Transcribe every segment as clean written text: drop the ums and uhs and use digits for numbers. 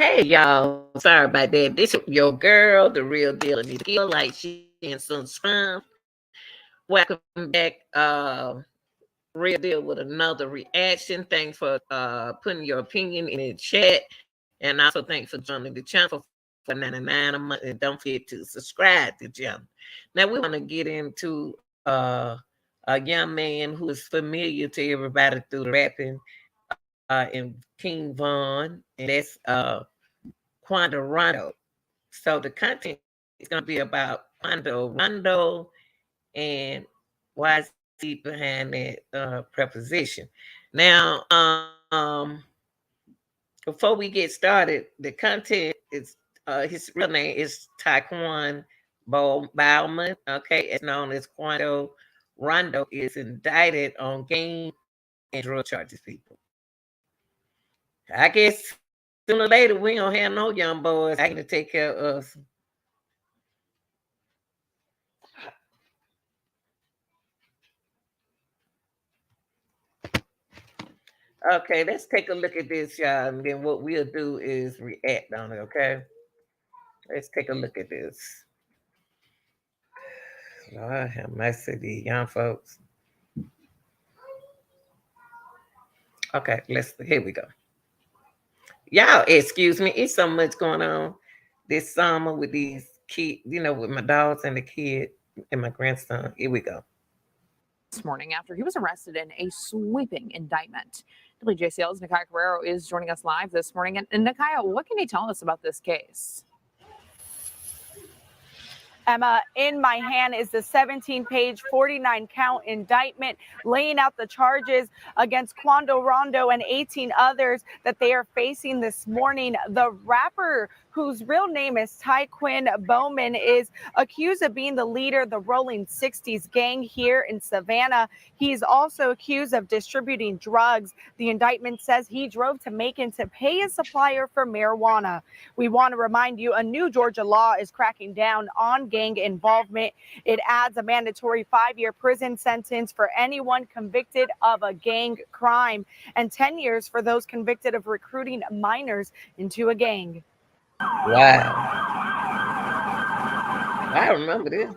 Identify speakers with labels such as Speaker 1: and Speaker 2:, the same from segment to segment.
Speaker 1: Hey y'all, sorry about that. This is your girl, the real deal. Anita feel like she in some fun. Welcome back, real deal with another reaction. Thanks for putting your opinion in the chat, and also thanks for joining the channel for $4.99 a month. And don't forget to subscribe to the channel. Now we want to get into a young man who is familiar to everybody through the rapping in King Von, and that's Quando Rondo. So the content is going to be about Quando Rondo and why is he behind that preposition. Now, before we get started, the content is his real name is Tyquain Bowman. Okay, it's known as Quando. Rondo is indicted on gang and drug charges. People, I guess sooner or later we don't have no young boys acting to take care of us. Okay, let's take a look at this, y'all, and then what we'll do is react on it, okay? Let's take a look at this. Lord have mercy, these young folks. Okay, here we go. Y'all, excuse me, it's so much going on this summer with these kids, with my dogs and the kid and my grandson. Here we go.
Speaker 2: This morning after he was arrested in a sweeping indictment. WJCL's Nakaya Carrero is joining us live this morning. And Nakaya, what can you tell us about this case?
Speaker 3: Emma, in my hand is the 17-page, 49-count indictment laying out the charges against Quando Rondo and 18 others that they are facing this morning. The rapper, whose real name is Tyquain Bowman, is accused of being the leader of the Rolling 60s gang here in Savannah. He's also accused of distributing drugs. The indictment says he drove to Macon to pay his supplier for marijuana. We want to remind you, a new Georgia law is cracking down on gang involvement. It adds a mandatory 5-year prison sentence for anyone convicted of a gang crime and 10 years for those convicted of recruiting minors into a gang.
Speaker 1: Wow. I remember this.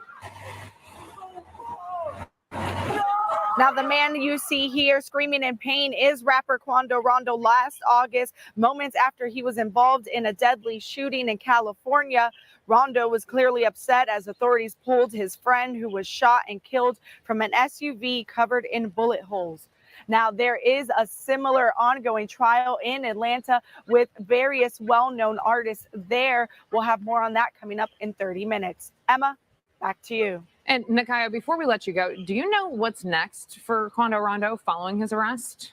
Speaker 3: Now, the man you see here screaming in pain is rapper Quando Rondo. Last August, moments after he was involved in a deadly shooting in California, Rondo was clearly upset as authorities pulled his friend who was shot and killed from an SUV covered in bullet holes. Now, there is a similar ongoing trial in Atlanta with various well-known artists there. We'll have more on that coming up in 30 minutes. Emma, back to you.
Speaker 2: And Nakaya, before we let you go, do you know what's next for Quando Rondo following his arrest?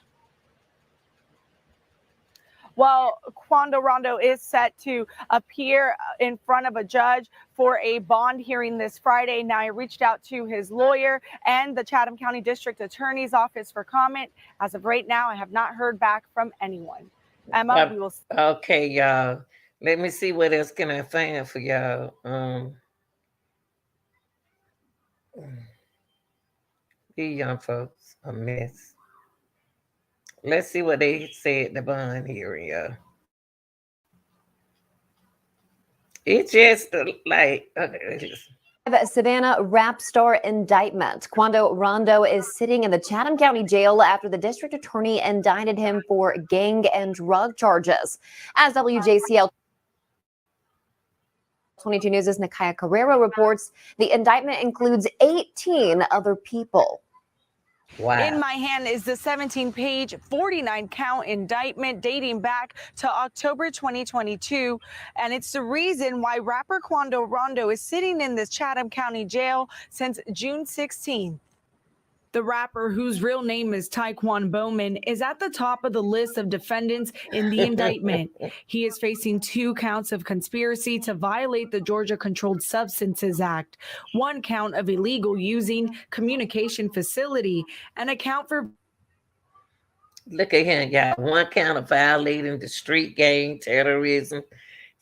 Speaker 3: Well, Quando Rondo is set to appear in front of a judge for a bond hearing this Friday. Now, I reached out to his lawyer and the Chatham County District Attorney's Office for comment. As of right now, I have not heard back from anyone. Emma, we will.
Speaker 1: Okay, y'all. Let me see what else can I find for y'all. These young folks a mess. Let's see what they said at the bond hearing, y'all. It's just like, okay,
Speaker 4: Savannah rap star indictment. Quando Rondo is sitting in the Chatham County Jail after the district attorney indicted him for gang and drug charges. As WJCL 22 News' Nakaya Carrero reports, the indictment includes 18 other people.
Speaker 1: Wow.
Speaker 3: In my hand is the 17-page, 49-count indictment dating back to October 2022. And it's the reason why rapper Quando Rondo is sitting in this Chatham County jail since June 16th. The rapper, whose real name is Tyquain Bowman, is at the top of the list of defendants in the indictment. He is facing 2 counts of conspiracy to violate the Georgia Controlled Substances Act, 1 count of illegal using communication facility, and a count for...
Speaker 1: Look at him, y'all. 1 count of violating the street gang terrorism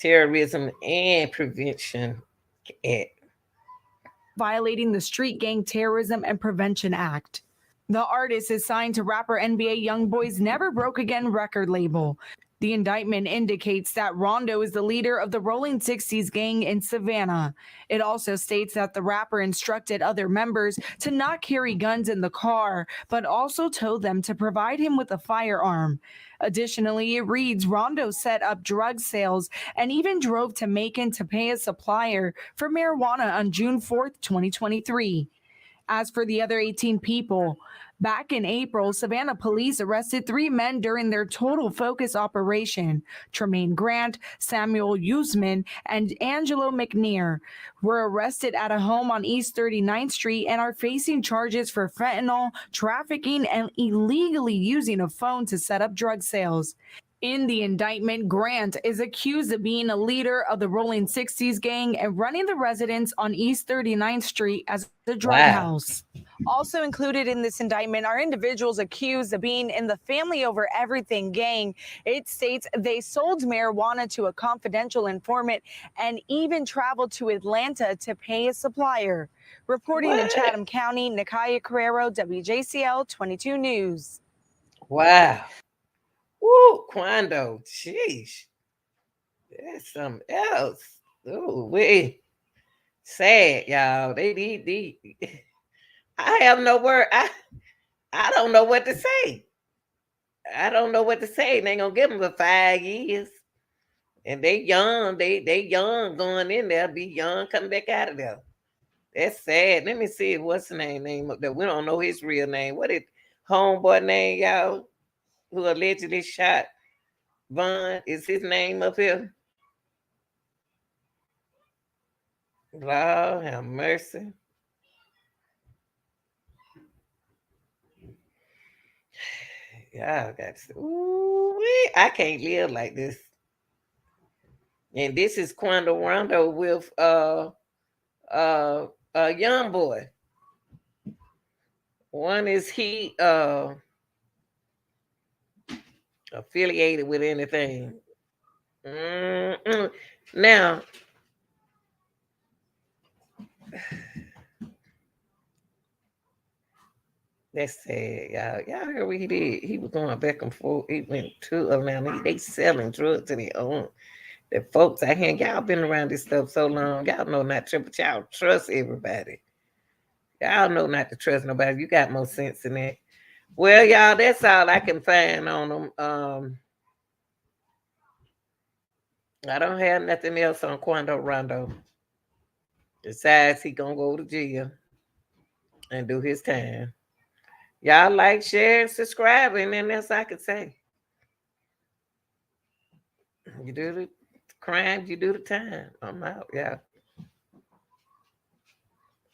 Speaker 1: and prevention act.
Speaker 3: Violating the Street Gang Terrorism and Prevention Act. The artist is signed to rapper NBA YoungBoy's Never Broke Again record label. The indictment indicates that Rondo is the leader of the Rolling 60s gang in Savannah. It also states that the rapper instructed other members to not carry guns in the car, but also told them to provide him with a firearm. Additionally, it reads Rondo set up drug sales and even drove to Macon to pay a supplier for marijuana on June 4th, 2023. As for the other 18 people, back in April, Savannah police arrested 3 men during their total focus operation. Tremaine Grant, Samuel Usman, and Angelo McNear were arrested at a home on East 39th Street and are facing charges for fentanyl, trafficking, and illegally using a phone to set up drug sales. In the indictment, Grant is accused of being a leader of the Rolling 60s gang and running the residence on East 39th Street as a drug house. Also included in this indictment are individuals accused of being in the Family Over Everything gang. It states they sold marijuana to a confidential informant and even traveled to Atlanta to pay a supplier. Reporting in Chatham County, Nikaya Carrero, WJCL 22 News.
Speaker 1: Wow. Woo, Quando. Sheesh. That's something else. Ooh, we sad, y'all. They I have no word. I don't know what to say. I don't know what to say. They gonna give them for 5 years. And they young. They young going in there. Be young coming back out of there. That's sad. Let me see what's the name up there. We don't know his real name. What is homeboy name, y'all? Who allegedly shot Vaughn? Is his name up here? Lord have mercy. Y'all got to, ooh, I can't live like this. And this is Quando Rondo with a young boy. One is he affiliated with anything. Now, that's sad, y'all. Y'all heard what he did? He was going back and forth. He went to Atlanta. They selling drugs to their own. The folks out here, y'all been around this stuff so long. Y'all know not to, but y'all trust everybody. Y'all know not to trust nobody. You got more sense than that. Well, y'all, that's all I can find on them. I don't have nothing else on Quando Rondo. Besides, he gonna go to jail and do his time. Y'all like, share, and subscribe, and then that's all I can say. You do the crime, you do the time. I'm out, yeah.